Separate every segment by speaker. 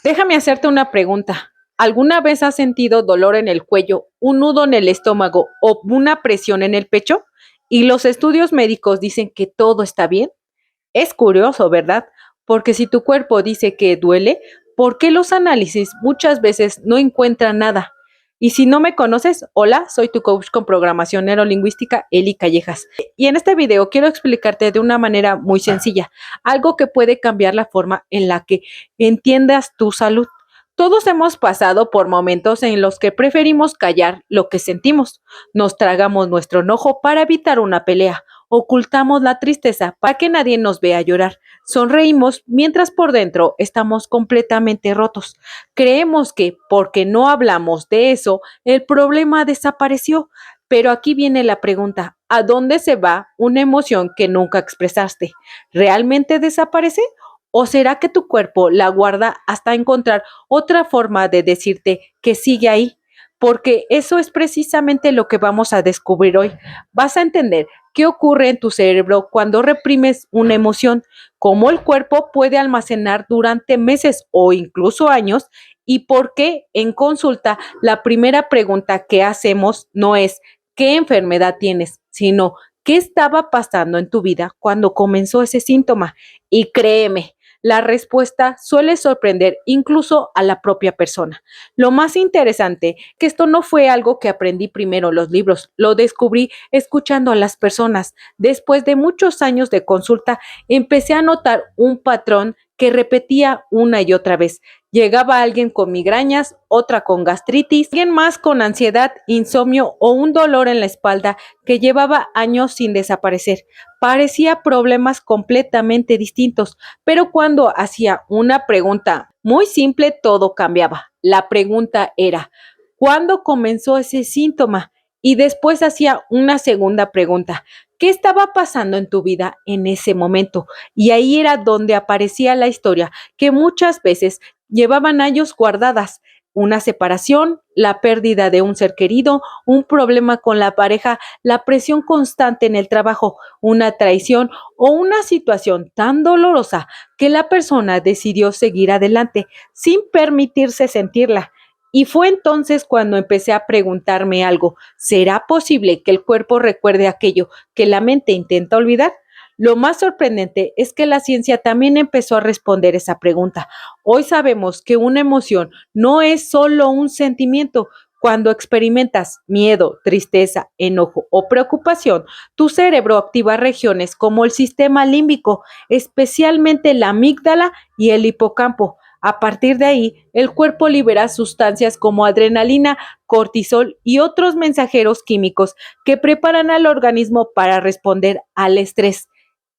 Speaker 1: Déjame hacerte una pregunta. ¿Alguna vez has sentido dolor en el cuello, un nudo en el estómago o una presión en el pecho? Y los estudios médicos dicen que todo está bien. Es curioso, ¿verdad? Porque si tu cuerpo dice que duele, ¿por qué los análisis muchas veces no encuentran nada? Y si no me conoces, hola, soy tu coach con programación neurolingüística, Eli Callejas. Y en este video quiero explicarte de una manera muy sencilla, algo que puede cambiar la forma en la que entiendas tu salud. Todos hemos pasado por momentos en los que preferimos callar lo que sentimos. Nos tragamos nuestro enojo para evitar una pelea. Ocultamos la tristeza para que nadie nos vea llorar. Sonreímos mientras por dentro estamos completamente rotos. Creemos que porque no hablamos de eso, el problema desapareció. Pero aquí viene la pregunta, ¿a dónde se va una emoción que nunca expresaste? ¿Realmente desaparece? ¿O será que tu cuerpo la guarda hasta encontrar otra forma de decirte que sigue ahí? Porque eso es precisamente lo que vamos a descubrir hoy. Vas a entender qué ocurre en tu cerebro cuando reprimes una emoción, cómo el cuerpo puede almacenar durante meses o incluso años y por qué en consulta la primera pregunta que hacemos no es ¿qué enfermedad tienes?, sino ¿qué estaba pasando en tu vida cuando comenzó ese síntoma? Y créeme, la respuesta suele sorprender incluso a la propia persona. Lo más interesante, que esto no fue algo que aprendí primero en los libros, lo descubrí escuchando a las personas. Después de muchos años de consulta, empecé a notar un patrón que repetía una y otra vez. Llegaba alguien con migrañas, otra con gastritis, alguien más con ansiedad, insomnio o un dolor en la espalda que llevaba años sin desaparecer. Parecía problemas completamente distintos, pero cuando hacía una pregunta muy simple, todo cambiaba. La pregunta era, ¿cuándo comenzó ese síntoma? Y después hacía una segunda pregunta, ¿qué estaba pasando en tu vida en ese momento? Y ahí era donde aparecía la historia que muchas veces llevaban años guardadas. Una separación, la pérdida de un ser querido, un problema con la pareja, la presión constante en el trabajo, una traición o una situación tan dolorosa que la persona decidió seguir adelante sin permitirse sentirla. Y fue entonces cuando empecé a preguntarme algo, ¿será posible que el cuerpo recuerde aquello que la mente intenta olvidar? Lo más sorprendente es que la ciencia también empezó a responder esa pregunta. Hoy sabemos que una emoción no es solo un sentimiento. Cuando experimentas miedo, tristeza, enojo o preocupación, tu cerebro activa regiones como el sistema límbico, especialmente la amígdala y el hipocampo. A partir de ahí, el cuerpo libera sustancias como adrenalina, cortisol y otros mensajeros químicos que preparan al organismo para responder al estrés.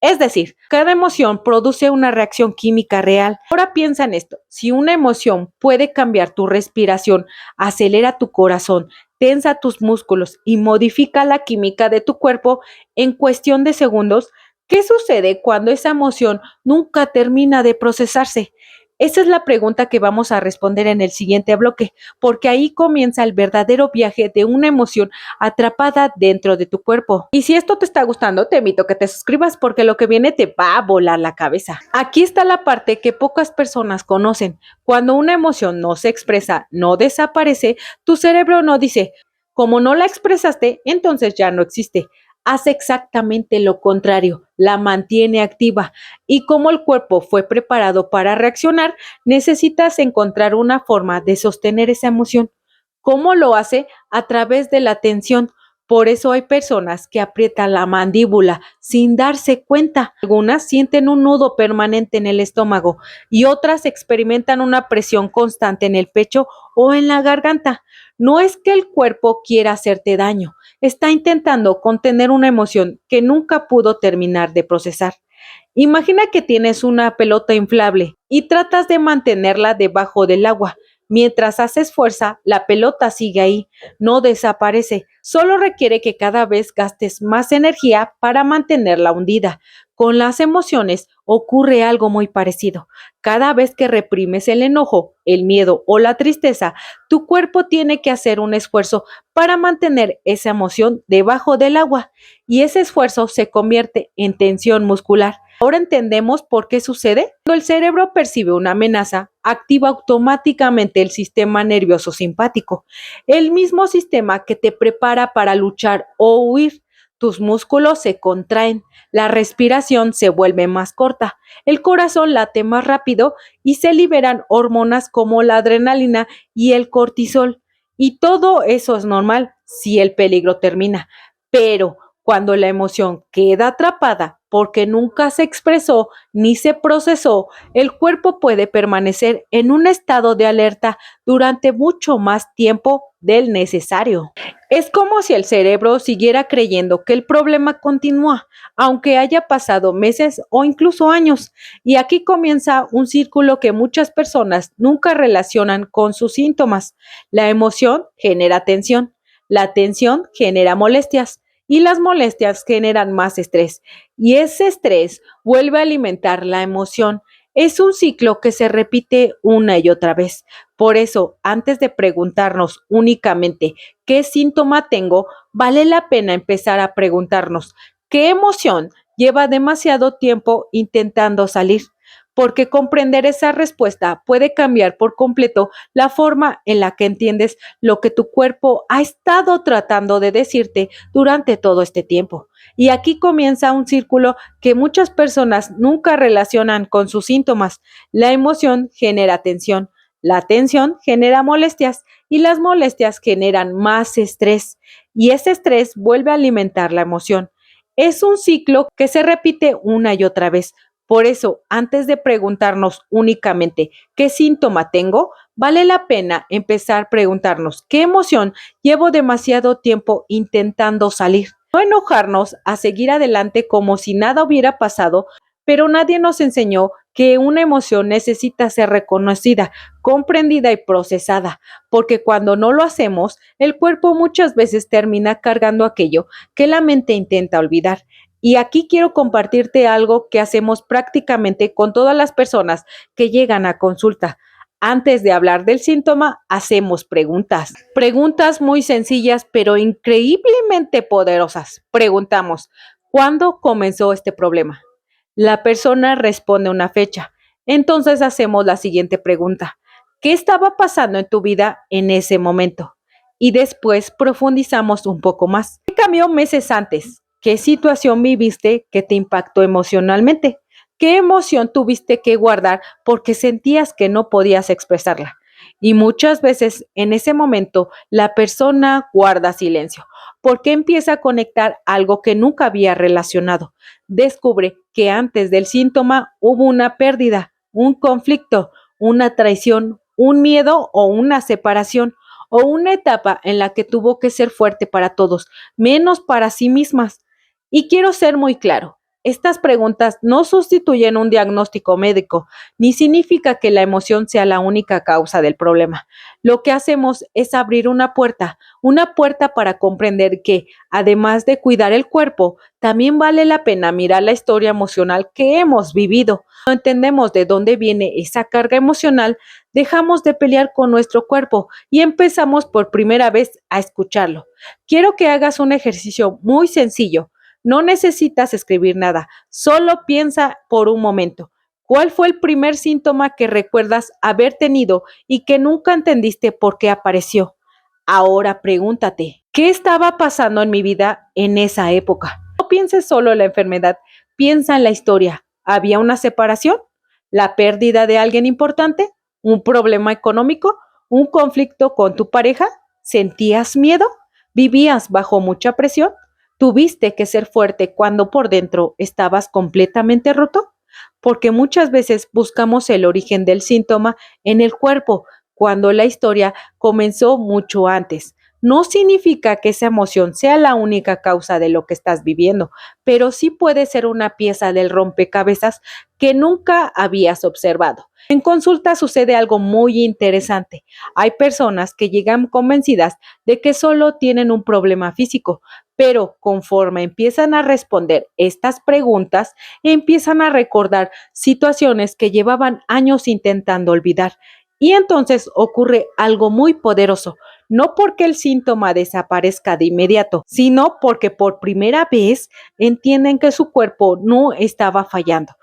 Speaker 1: Es decir, cada emoción produce una reacción química real. Ahora piensa en esto, si una emoción puede cambiar tu respiración, acelera tu corazón, tensa tus músculos y modifica la química de tu cuerpo en cuestión de segundos, ¿qué sucede cuando esa emoción nunca termina de procesarse? Esa es la pregunta que vamos a responder en el siguiente bloque, porque ahí comienza el verdadero viaje de una emoción atrapada dentro de tu cuerpo. Y si esto te está gustando, te invito a que te suscribas porque lo que viene te va a volar la cabeza. Aquí está la parte que pocas personas conocen. Cuando una emoción no se expresa, no desaparece, tu cerebro no dice, como no la expresaste, entonces ya no existe. Hace exactamente lo contrario, la mantiene activa. Y como el cuerpo fue preparado para reaccionar, necesitas encontrar una forma de sostener esa emoción. ¿Cómo lo hace? A través de la tensión. Por eso hay personas que aprietan la mandíbula sin darse cuenta. Algunas sienten un nudo permanente en el estómago y otras experimentan una presión constante en el pecho o en la garganta. No es que el cuerpo quiera hacerte daño, está intentando contener una emoción que nunca pudo terminar de procesar. Imagina que tienes una pelota inflable y tratas de mantenerla debajo del agua. Mientras haces fuerza, la pelota sigue ahí, no desaparece, solo requiere que cada vez gastes más energía para mantenerla hundida. Con las emociones ocurre algo muy parecido. Cada vez que reprimes el enojo, el miedo o la tristeza, tu cuerpo tiene que hacer un esfuerzo para mantener esa emoción debajo del agua y ese esfuerzo se convierte en tensión muscular. Ahora entendemos por qué sucede. Cuando el cerebro percibe una amenaza, activa automáticamente el sistema nervioso simpático, el mismo sistema que te prepara para luchar o huir. Tus músculos se contraen, la respiración se vuelve más corta, el corazón late más rápido y se liberan hormonas como la adrenalina y el cortisol. Y todo eso es normal si el peligro termina. Pero cuando la emoción queda atrapada porque nunca se expresó ni se procesó, el cuerpo puede permanecer en un estado de alerta durante mucho más tiempo del necesario. Es como si el cerebro siguiera creyendo que el problema continúa, aunque haya pasado meses o incluso años. Y aquí comienza un círculo que muchas personas nunca relacionan con sus síntomas. La emoción genera tensión, la tensión genera molestias y las molestias generan más estrés. Y ese estrés vuelve a alimentar la emoción. Es un ciclo que se repite una y otra vez. Por eso, antes de preguntarnos únicamente qué síntoma tengo, vale la pena empezar a preguntarnos qué emoción lleva demasiado tiempo intentando salir, porque comprender esa respuesta puede cambiar por completo la forma en la que entiendes lo que tu cuerpo ha estado tratando de decirte durante todo este tiempo. Y aquí comienza un círculo que muchas personas nunca relacionan con sus síntomas. La emoción genera tensión, la tensión genera molestias y las molestias generan más estrés y ese estrés vuelve a alimentar la emoción. Es un ciclo que se repite una y otra vez. Por eso, antes de preguntarnos únicamente qué síntoma tengo, vale la pena empezar a preguntarnos qué emoción llevo demasiado tiempo intentando salir. No enojarnos a seguir adelante como si nada hubiera pasado, pero nadie nos enseñó que una emoción necesita ser reconocida, comprendida y procesada, porque cuando no lo hacemos, el cuerpo muchas veces termina cargando aquello que la mente intenta olvidar. Y aquí quiero compartirte algo que hacemos prácticamente con todas las personas que llegan a consulta. Antes de hablar del síntoma, hacemos preguntas. Preguntas muy sencillas, pero increíblemente poderosas. Preguntamos, ¿cuándo comenzó este problema? La persona responde una fecha. Entonces hacemos la siguiente pregunta. ¿Qué estaba pasando en tu vida en ese momento? Y después profundizamos un poco más. ¿Qué cambió meses antes? ¿Qué situación viviste que te impactó emocionalmente? ¿Qué emoción tuviste que guardar porque sentías que no podías expresarla? Y muchas veces en ese momento la persona guarda silencio porque empieza a conectar algo que nunca había relacionado. Descubre que antes del síntoma hubo una pérdida, un conflicto, una traición, un miedo o una separación o una etapa en la que tuvo que ser fuerte para todos, menos para sí mismas. Y quiero ser muy claro, estas preguntas no sustituyen un diagnóstico médico, ni significa que la emoción sea la única causa del problema. Lo que hacemos es abrir una puerta para comprender que, además de cuidar el cuerpo, también vale la pena mirar la historia emocional que hemos vivido. No entendemos de dónde viene esa carga emocional, dejamos de pelear con nuestro cuerpo y empezamos por primera vez a escucharlo. Quiero que hagas un ejercicio muy sencillo. No necesitas escribir nada, solo piensa por un momento. ¿Cuál fue el primer síntoma que recuerdas haber tenido y que nunca entendiste por qué apareció? Ahora pregúntate, ¿qué estaba pasando en mi vida en esa época? No pienses solo en la enfermedad, piensa en la historia. ¿Había una separación? ¿La pérdida de alguien importante? ¿Un problema económico? ¿Un conflicto con tu pareja? ¿Sentías miedo? ¿Vivías bajo mucha presión? ¿Tuviste que ser fuerte cuando por dentro estabas completamente roto? Porque muchas veces buscamos el origen del síntoma en el cuerpo, cuando la historia comenzó mucho antes. No significa que esa emoción sea la única causa de lo que estás viviendo, pero sí puede ser una pieza del rompecabezas que nunca habías observado. En consulta sucede algo muy interesante. Hay personas que llegan convencidas de que solo tienen un problema físico, pero conforme empiezan a responder estas preguntas, empiezan a recordar situaciones que llevaban años intentando olvidar. Y entonces ocurre algo muy poderoso. no porque el síntoma desaparezca de inmediato, sino porque por primera vez entienden que su cuerpo no estaba fallando.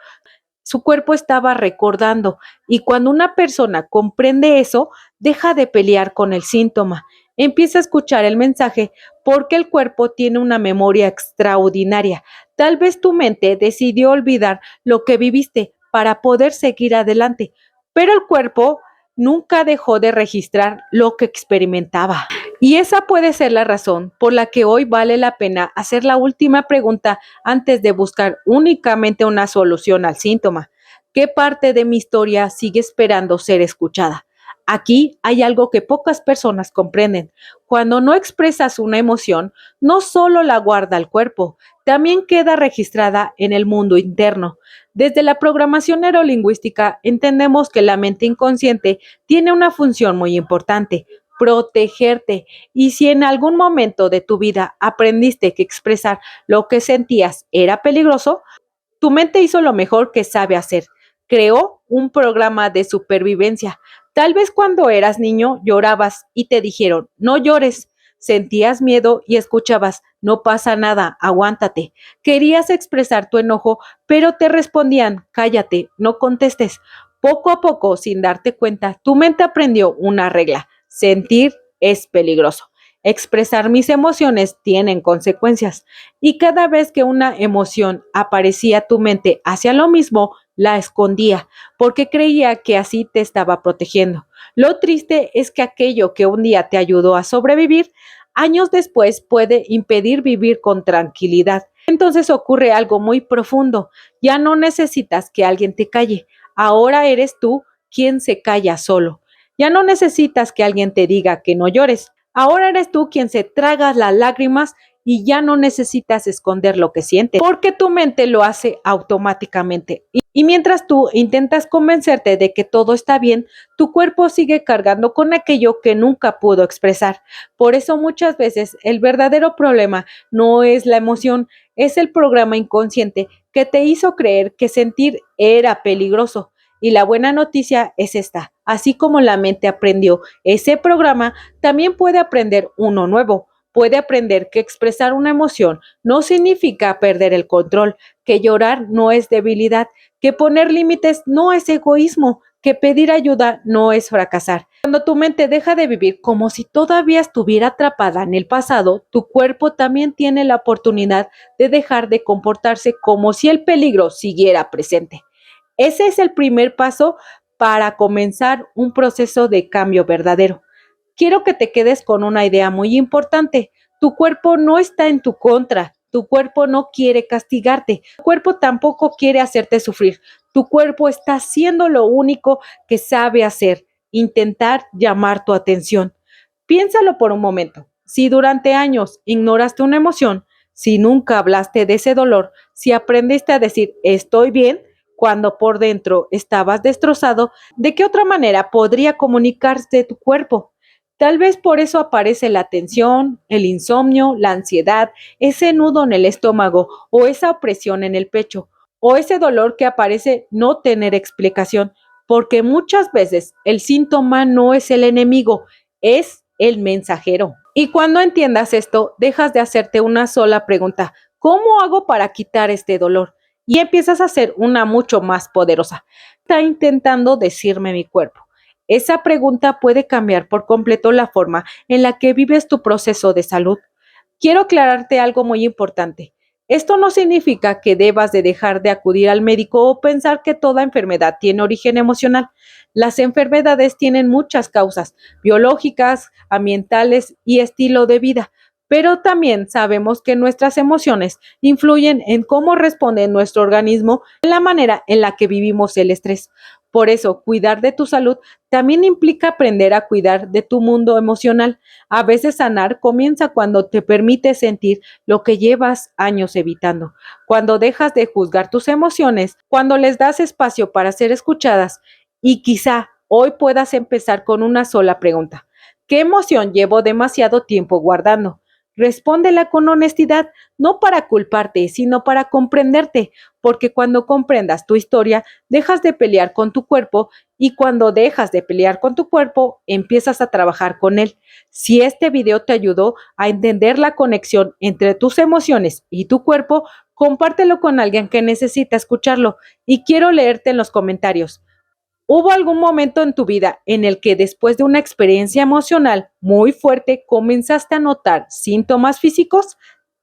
Speaker 1: Su cuerpo estaba recordando, y cuando una persona comprende eso, deja de pelear con el síntoma, empieza a escuchar el mensaje porque el cuerpo tiene una memoria extraordinaria. Tal vez tu mente decidió olvidar lo que viviste para poder seguir adelante, pero el cuerpo nunca dejó de registrar lo que experimentaba. Y esa puede ser la razón por la que hoy vale la pena hacer la última pregunta antes de buscar únicamente una solución al síntoma. ¿Qué parte de mi historia sigue esperando ser escuchada? Aquí hay algo que pocas personas comprenden. Cuando no expresas una emoción, no solo la guarda el cuerpo, también queda registrada en el mundo interno. Desde la programación neurolingüística entendemos que la mente inconsciente tiene una función muy importante: protegerte. Y si en algún momento de tu vida aprendiste que expresar lo que sentías era peligroso, tu mente hizo lo mejor que sabe hacer: creó un programa de supervivencia. Tal vez cuando eras niño llorabas y te dijeron: no llores. Sentías miedo y escuchabas: no pasa nada, aguántate. Querías expresar tu enojo, pero te respondían: cállate, no contestes. Poco a poco, sin darte cuenta, tu mente aprendió una regla: sentir es peligroso. Expresar mis emociones tienen consecuencias. Y cada vez que una emoción aparecía, tu mente hacía lo mismo: la escondía, porque creía que así te estaba protegiendo. Lo triste es que aquello que un día te ayudó a sobrevivir, años después puede impedir vivir con tranquilidad. Entonces ocurre algo muy profundo. Ya no necesitas que alguien te calle. Ahora eres tú quien se calla solo. Ya no necesitas que alguien te diga que no llores. Ahora eres tú quien se traga las lágrimas, y ya no necesitas esconder lo que sientes, porque tu mente lo hace automáticamente. Y mientras tú intentas convencerte de que todo está bien, tu cuerpo sigue cargando con aquello que nunca pudo expresar. Por eso muchas veces el verdadero problema no es la emoción, es el programa inconsciente que te hizo creer que sentir era peligroso. Y la buena noticia es esta: así como la mente aprendió ese programa, también puede aprender uno nuevo. Puede aprender que expresar una emoción no significa perder el control, que llorar no es debilidad, que poner límites no es egoísmo, que pedir ayuda no es fracasar. Cuando tu mente deja de vivir como si todavía estuviera atrapada en el pasado, tu cuerpo también tiene la oportunidad de dejar de comportarse como si el peligro siguiera presente. Ese es el primer paso para comenzar un proceso de cambio verdadero. Quiero que te quedes con una idea muy importante: tu cuerpo no está en tu contra, tu cuerpo no quiere castigarte, tu cuerpo tampoco quiere hacerte sufrir. Tu cuerpo está haciendo lo único que sabe hacer: intentar llamar tu atención. Piénsalo por un momento. Si durante años ignoraste una emoción, si nunca hablaste de ese dolor, si aprendiste a decir estoy bien cuando por dentro estabas destrozado, ¿de qué otra manera podría comunicarse tu cuerpo? Tal vez por eso aparece la tensión, el insomnio, la ansiedad, ese nudo en el estómago, o esa opresión en el pecho, o ese dolor que aparece no tener explicación, porque muchas veces el síntoma no es el enemigo, es el mensajero. Y cuando entiendas esto, dejas de hacerte una sola pregunta: ¿cómo hago para quitar este dolor? Y empiezas a hacer una mucho más poderosa: ¿qué está intentando decirme mi cuerpo? Esa pregunta puede cambiar por completo la forma en la que vives tu proceso de salud. Quiero aclararte algo muy importante. Esto no significa que debas de dejar de acudir al médico o pensar que toda enfermedad tiene origen emocional. Las enfermedades tienen muchas causas: biológicas, ambientales y estilo de vida. Pero también sabemos que nuestras emociones influyen en cómo responde nuestro organismo, en la manera en la que vivimos el estrés. Por eso, cuidar de tu salud también implica aprender a cuidar de tu mundo emocional. A veces sanar comienza cuando te permites sentir lo que llevas años evitando, cuando dejas de juzgar tus emociones, cuando les das espacio para ser escuchadas. Y quizá hoy puedas empezar con una sola pregunta: ¿qué emoción llevo demasiado tiempo guardando? Respóndela con honestidad, no para culparte, sino para comprenderte, porque cuando comprendas tu historia, dejas de pelear con tu cuerpo y cuando dejas de pelear con tu cuerpo, empiezas a trabajar con él. Si este video te ayudó a entender la conexión entre tus emociones y tu cuerpo, compártelo con alguien que necesita escucharlo y quiero leerte en los comentarios. ¿Hubo algún momento en tu vida en el que después de una experiencia emocional muy fuerte comenzaste a notar síntomas físicos?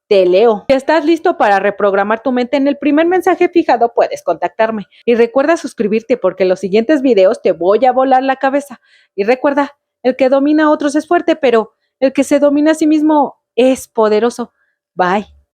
Speaker 1: Te leo. Si estás listo para reprogramar tu mente en el primer mensaje fijado, puedes contactarme. Y recuerda suscribirte porque en los siguientes videos te voy a volar la cabeza. Y recuerda, el que domina a otros es fuerte, pero el que se domina a sí mismo es poderoso. Bye.